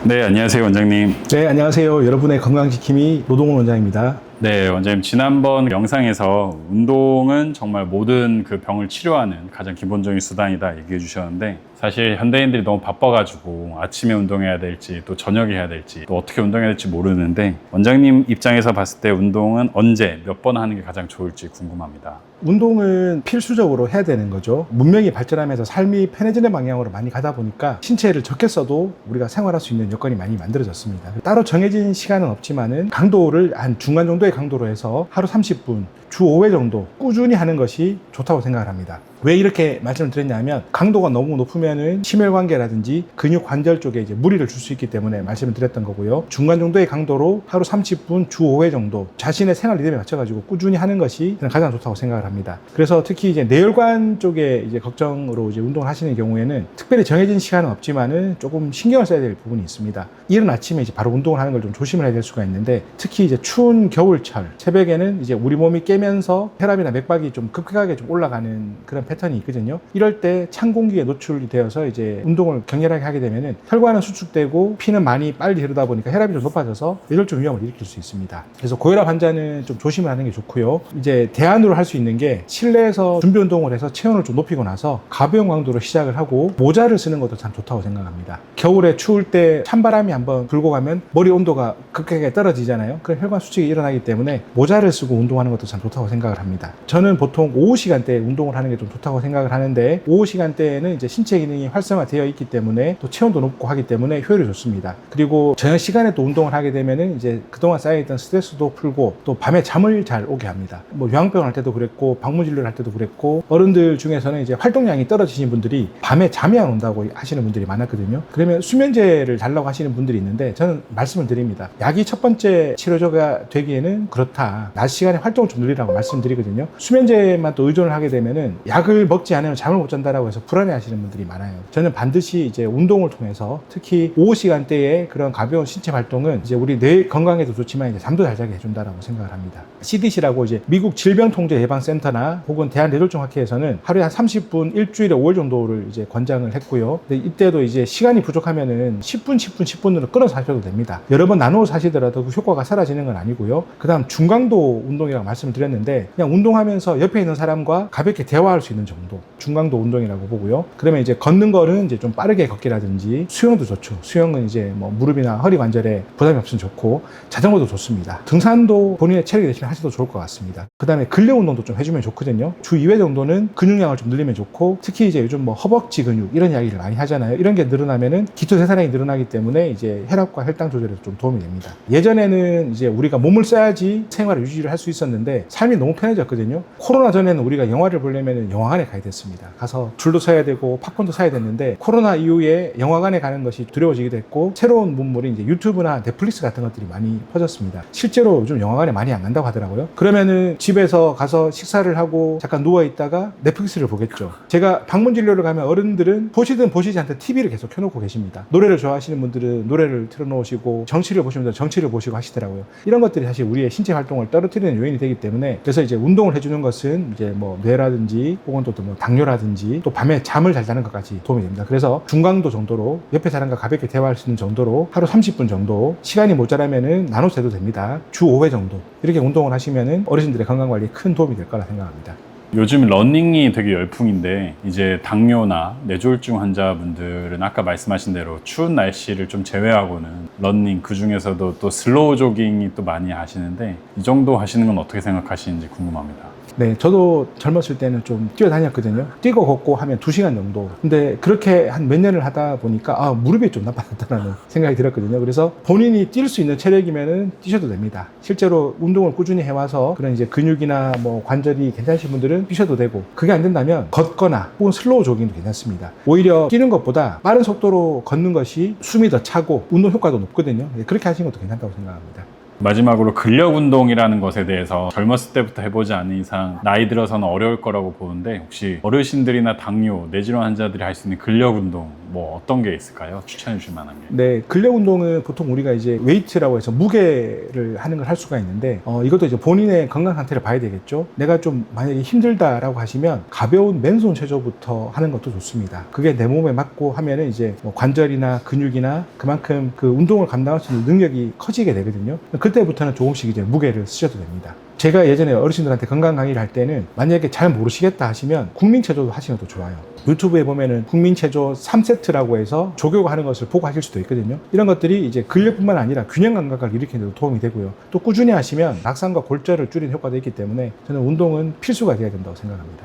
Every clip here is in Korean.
네, 안녕하세요, 원장님. 네, 안녕하세요. 여러분의 건강지킴이 노동훈 원장입니다. 네, 원장님, 지난번 영상에서 운동은 정말 모든 그 병을 치료하는 가장 기본적인 수단이다 얘기해 주셨는데, 사실 현대인들이 너무 바빠가지고 아침에 운동해야 될지 또 저녁에 해야 될지 또 어떻게 운동해야 될지 모르는데, 원장님 입장에서 봤을 때 운동은 언제 몇 번 하는 게 가장 좋을지 궁금합니다. 운동은 필수적으로 해야 되는 거죠. 문명이 발전하면서 삶이 편해지는 방향으로 많이 가다 보니까 신체를 적게 써도 우리가 생활할 수 있는 여건이 많이 만들어졌습니다. 따로 정해진 시간은 없지만은 강도를 한 중간 정도의 강도로 해서 하루 30분, 주 5회 정도 꾸준히 하는 것이 좋다고 생각을 합니다. 왜 이렇게 말씀을 드렸냐면 강도가 너무 높으면은 심혈관계라든지 근육 관절 쪽에 이제 무리를 줄 수 있기 때문에 말씀을 드렸던 거고요. 중간 정도의 강도로 하루 30분, 주 5회 정도 자신의 생활 리듬에 맞춰가지고 꾸준히 하는 것이 저는 가장 좋다고 생각을 합니다. 그래서 특히 이제 뇌혈관 쪽에 이제 걱정으로 이제 운동을 하시는 경우에는 특별히 정해진 시간은 없지만은 조금 신경을 써야 될 부분이 있습니다. 이른 아침에 이제 바로 운동을 하는 걸 좀 조심을 해야 될 수가 있는데, 특히 이제 추운 겨울철 새벽에는 이제 우리 몸이 깨면서 혈압이나 맥박이 좀 급격하게 좀 올라가는 그런 패턴이 있거든요. 이럴 때 찬 공기에 노출이 되어서 이제 운동을 격렬하게 하게 되면은 혈관은 수축되고 피는 많이 빨리 흐르다 보니까 혈압이 좀 높아져서 뇌졸중 위험을 일으킬 수 있습니다. 그래서 고혈압 환자는 좀 조심을 하는 게 좋고요. 이제 대안으로 할 수 있는 게 실내에서 준비 운동을 해서 체온을 좀 높이고 나서 가벼운 강도로 시작을 하고 모자를 쓰는 것도 참 좋다고 생각합니다. 겨울에 추울 때 찬바람이 한번 불고 가면 머리 온도가 급격하게 떨어지잖아요. 그럼 혈관 수축이 일어나기 때문에 모자를 쓰고 운동하는 것도 참 좋다고 생각을 합니다. 저는 보통 오후 시간대에 운동을 하는 게 좀 좋다고 생각을 하는데, 오후 시간대에는 이제 신체 기능이 활성화되어 있기 때문에 또 체온도 높고 하기 때문에 효율이 좋습니다. 그리고 저녁 시간에 또 운동을 하게 되면은 이제 그동안 쌓여있던 스트레스도 풀고 또 밤에 잠을 잘 오게 합니다. 뭐 요양병 할 때도 그랬고 방문진료를 할 때도 그랬고, 어른들 중에서는 이제 활동량이 떨어지신 분들이 밤에 잠이 안 온다고 하시는 분들이 많았거든요. 그러면 수면제를 달라고 하시는 분들이 있는데, 저는 말씀을 드립니다. 약이 첫 번째 치료제가 되기에는 그렇다. 낮 시간에 활동을 좀 늘리라고 말씀드리거든요. 수면제만 또 의존을 하게 되면은 약을 먹지 않으면 잠을 못 잔다라고 해서 불안해 하시는 분들이 많아요. 저는 반드시 이제 운동을 통해서 특히 오후 시간대에 그런 가벼운 신체 활동은 이제 우리 뇌 건강에도 좋지만 이제 잠도 잘 자게 해준다라고 생각을 합니다. CDC라고 이제 미국 질병통제예방센터나 혹은 대한뇌졸중학회에서는 하루에 한 30분 일주일에 5일 정도를 이제 권장을 했고요. 근데 이때도 이제 시간이 부족하면은 10분으로 끊어서 하셔도 됩니다. 여러 번 나누어서 하시더라도 그 효과가 사라지는 건 아니고요. 그 다음 중강도 운동이라고 말씀을 드렸는데, 그냥 운동하면서 옆에 있는 사람과 가볍게 대화할 수 있는 정도, 중강도 운동이라고 보고요. 그러면 이제 걷는 거는 이제 좀 빠르게 걷기라든지, 수영도 좋죠. 수영은 이제 뭐 무릎이나 허리 관절에 부담이 없으면 좋고, 자전거도 좋습니다. 등산도 본인의 체력이 되시면 하셔도 좋을 것 같습니다. 그 다음에 근력 운동도 좀 해주면 좋거든요. 주 2회 정도는 근육량을 좀 늘리면 좋고, 특히 이제 요즘 뭐 허벅지 근육 이런 이야기를 많이 하잖아요. 이런 게 늘어나면은 기초 대사량이 늘어나기 때문에 이제 혈압과 혈당 조절에도 좀 도움이 됩니다. 예전에는 이제 우리가 몸을 써야지 생활을 유지를 할 수 있었는데 삶이 너무 편해졌거든요. 코로나 전에는 우리가 영화를 보려면 영화관에 가야 됐습니다. 가서 줄도 서야 되고 팝콘도 사야 됐는데, 코로나 이후에 영화관에 가는 것이 두려워지기도 했고, 새로운 문물이 이제 유튜브나 넷플릭스 같은 것들이 많이 퍼졌습니다. 실제로 요즘 영화관에 많이 안 간다고 하더라고요. 그러면은 집에서 가서 식사를 하고 잠깐 누워 있다가 넷플릭스를 보겠죠. 제가 방문 진료를 가면 어른들은 보시든 보시지 않든 TV를 계속 켜놓고 계십니다. 노래를 좋아하시는 분들은 노래를 틀어놓으시고, 정치를 보시는 분들은 정치를 보시고 하시더라고요. 이런 것들이 사실 우리의 신체 활동을 떨어뜨리는 요인이 되기 때문에, 그래서 이제 운동을 해주는 것은 이제 뭐 뇌라든지 혹은 또 뭐 당뇨라든지 또 밤에 잠을 잘 자는 것까지 도움이 됩니다. 그래서 중강도 정도로 옆에 사람과 가볍게 대화할 수 있는 정도로 하루 30분 정도, 시간이 모자라면은 나눠서 해도 됩니다. 주 5회 정도 이렇게 운동을 하시면은 어르신들의 건강관리에 큰 도움이 될 거라 생각합니다. 요즘 러닝이 되게 열풍인데, 이제 당뇨나 뇌졸중 환자분들은 아까 말씀하신 대로 추운 날씨를 좀 제외하고는 러닝, 그 중에서도 또 슬로우 조깅이 또 많이 하시는데, 이 정도 하시는 건 어떻게 생각하시는지 궁금합니다. 네, 저도 젊었을 때는 좀 뛰어다녔거든요. 뛰고 걷고 하면 2시간 정도. 근데 그렇게 한 몇 년을 하다 보니까 무릎이 좀 나빠졌다는 생각이 들었거든요. 그래서 본인이 뛸 수 있는 체력이면은 뛰셔도 됩니다. 실제로 운동을 꾸준히 해와서 그런 이제 근육이나 뭐 관절이 괜찮으신 분들은 뛰셔도 되고, 그게 안 된다면 걷거나 혹은 슬로우 조깅도 괜찮습니다. 오히려 뛰는 것보다 빠른 속도로 걷는 것이 숨이 더 차고 운동 효과도 높거든요. 그렇게 하시는 것도 괜찮다고 생각합니다. 마지막으로 근력 운동이라는 것에 대해서 젊었을 때부터 해보지 않는 이상 나이 들어서는 어려울 거라고 보는데, 혹시 어르신들이나 당뇨, 뇌질환 환자들이 할 수 있는 근력 운동 뭐 어떤 게 있을까요? 추천해 주실 만한 게. 네, 근력 운동은 보통 우리가 이제 웨이트라고 해서 무게를 하는 걸 할 수가 있는데, 이것도 이제 본인의 건강 상태를 봐야 되겠죠. 내가 좀 만약에 힘들다라고 하시면 가벼운 맨손 체조부터 하는 것도 좋습니다. 그게 내 몸에 맞고 하면은 이제 뭐 관절이나 근육이나 그만큼 그 운동을 감당할 수 있는 능력이 커지게 되거든요. 그때부터는 조금씩 이제 무게를 쓰셔도 됩니다. 제가 예전에 어르신들한테 건강 강의를 할 때는 만약에 잘 모르시겠다 하시면 국민체조도 하시는 것도 좋아요. 유튜브에 보면은 국민체조 3세트라고 해서 조교가 하는 것을 보고 하실 수도 있거든요. 이런 것들이 이제 근력뿐만 아니라 균형 감각을 일으키는 데도 도움이 되고요. 또 꾸준히 하시면 낙상과 골절을 줄이는 효과도 있기 때문에 저는 운동은 필수가 되어야 된다고 생각합니다.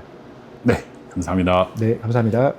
네, 감사합니다. 네, 감사합니다.